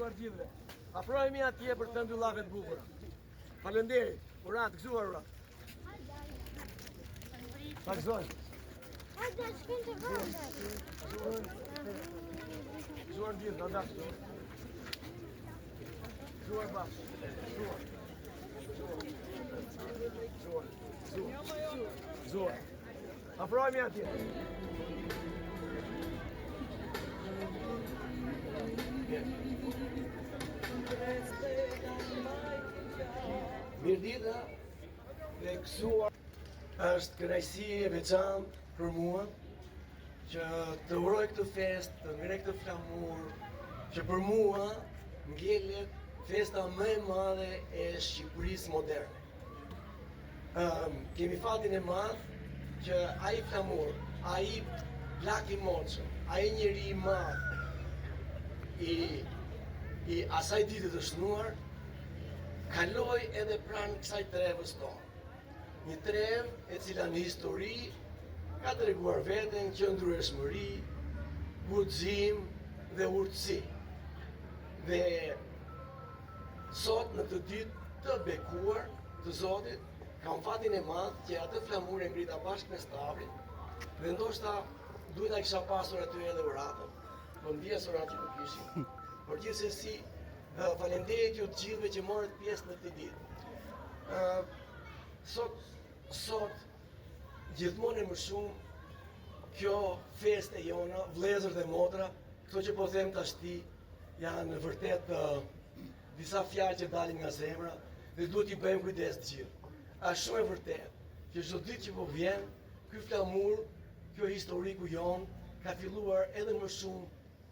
gëzuar gjithve. Afrohemi atje për të dy llave të bukura. Faleminderit. Urat, gëzuar urat. Pa gëzojmë. Gëzuar gjithë, në dasë. Gëzuar bashkë. Gëzuar. Afrohemi atje. Mirdita dhe gëzuar është kënaqësi e veçantë për mua që të uroj këtë festë, të ngrej këtë flamur, që për mua ngjelet festa më e madhe e Shqipërisë moderne. Kemi fatin e madh që ai flamur, ai plak i moçëm, ai njeri i madh i asaj dite të shënuar, kaloi edhe pranë kësaj trevës tonë. Një trevë e cila në histori ka treguar veten qëndrueshmëri, guxim dhe urtësi. Dhe sot në këtë ditë të bekuar të Zotit, kam fatin e madh që atë flamur e ngrita bashkë me Stavrin, dhe ndoshta duhet ta kisha pasur aty edhe uratën, po ndjes urat që nuk ishin. Por gjithsesi, faleminderit ju të gjithëve që morët pjesë në këtë ditë. Sot gjithmonë e më shumë kjo festë e jona, vëllezër dhe motra, këto që po them tashti janë në vërtet disa fjalë që dalin nga zemra dhe duhet i bëjmë kujdes të gjithë. Është shumë e vërtet që çdo ditë që po vjen, ky flamur, kjo historiku jon ka filluar edhe më shumë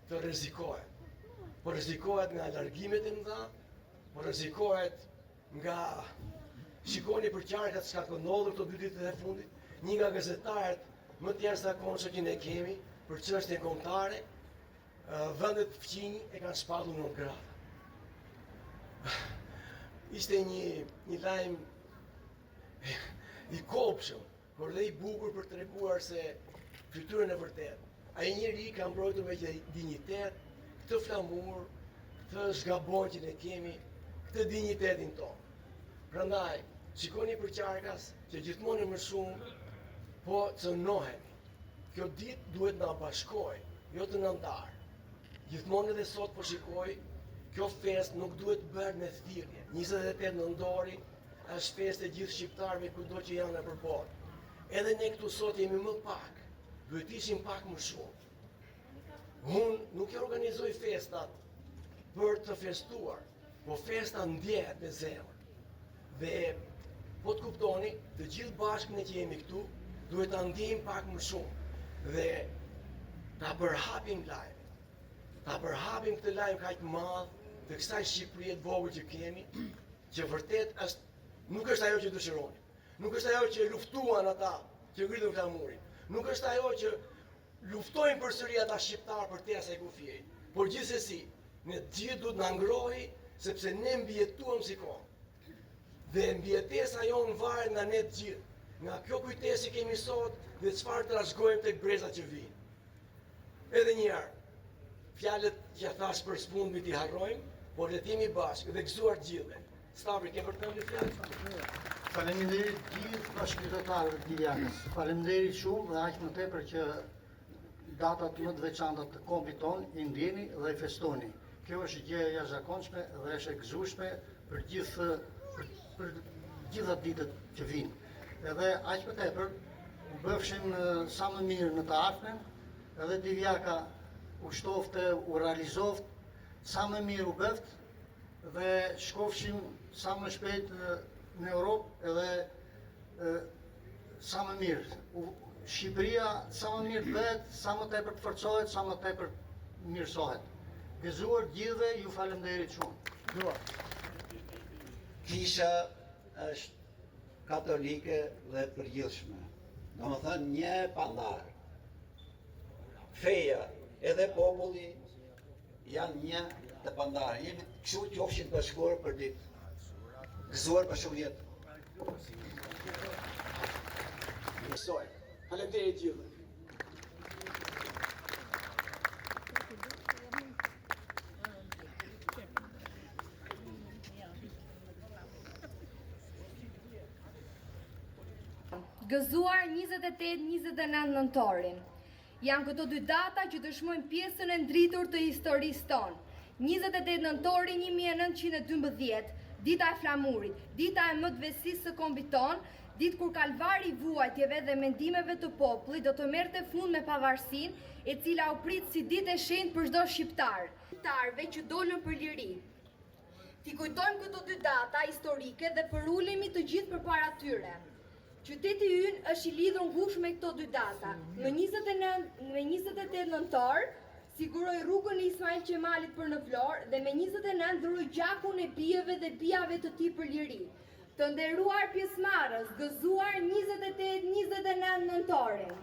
të rrezikohet. Po rrezikohet nga largimet e mëdha, po rrezikohet nga shikoni për qarkat çka ka ndodhur këto 2 ditë e fundit, një nga gazetarët më të jashtëzakonshëm që ne kemi për çështje kombëtare, vendet fqinj e kanë shpallur non grata. Ishte një lajm i kopshëm, por dhe i bukur për treguar se fytyrën e vërtetë. Ai njeri ka mbrojtur me dinjitet këtë flamur, këtë zgabon që ne kemi, këtë dinjitetin tonë. Prandaj, shikoni për qarkas që gjithmonë më shumë po cënohemi. Kjo ditë duhet na bashkojë, jo të na ndarë. Gjithmonë edhe sot po shikoj, kjo festë nuk duhet bërë me thirrje. 28 nëntori është festë e gjithë shqiptarëve kudo që janë nëpër botë. Edhe ne këtu sot jemi më pak, duhet ishim pak më shumë. Unë nuk e organizoj festat për të festuar, po festa ndjehet me zemër. Dhe po të kuptoni, të gjithë bashkë ne që jemi këtu, duhet ta ndjejmë pak më shumë dhe ta përhapim lajmin. Ta përhapim këtë lajm kaq të madh të kësaj Shqipërie të vogël që kemi, që vërtet nuk është ajo që dëshironim. Nuk është ajo që luftuan ata që ngritën flamurin. Nuk është ajo që luftojnë përsëri ata shqiptarë për te asaj kufijej. Por gjithsesi, ne gjithë duhet na ngrohi sepse ne mbijetuam si kombë. Dhe mbijetesa jonë varet nga ne të gjithë, nga kjo kujtesi kemi sot dhe çfarë trashëgojmë tek brezat që vijnë. Edhe një herë, fjalët që thash për sfundmi t'i harrojmë, por le të jemi bashkë dhe gëzuar gjithëve. Stavri, ke për të thënë një fjalë? Faleminderit gjithë bashkëqytetarëve të Divjakës. Faleminderit shumë dhe aq më tepër që datat më të veçanta të kombit tonë i ndjeni dhe i festoni. Kjo është gjë e jashtëzakonshme dhe është e gëzueshme për gjitha ditët që vinë. Edhe aq më tepër u bëfshin sa më mirë në të ardhmen, edhe Divjaka u shtofte, u realizoft, sa më mirë u bëft dhe shkofshim sa më shpejt në Europë edhe sa më mirë. Shqipëria sa më mirë bëhet, sa më tepër të forcohet, sa më tepër mirësohet. Gëzuar gjithëve, ju faleminderit shumë. Kisha është katolike dhe përgjithshme. Domethënë një pandar. Feja edhe populli janë një të pandar. Jemi kështu qofshin bashkuar për ditë. Gëzuar për shumë jetë. Faleminderit gjithëve. Gëzuar 28-29 nëntorin. Janë këto dy data që dëshmojnë pjesën e ndritur të historisë tonë. 28 nëntori 1912, dita e flamurit, dita e mëdvesisë së kombit tonë, ditë kur kalvari i vuajtjeve dhe mendimeve të popullit do të merrte fund me pavarësinë, e cila u prit si ditë e shenjtë për çdo shqiptar. Shqiptarëve që dolën për liri. Ti kujtojmë këto dy data historike dhe përulemi të gjithë përpara tyre. Qyteti ynë është i lidhur ngushtë me këto dy data. Në 28 nëntor siguroi rrugën e Ismail Qemalit për në Vlorë dhe me 29 dhuroi gjakun e bijeve dhe bijave të tij për liri. Të nderuar pjesëmarrës, gëzuar 28-29 nëntorin.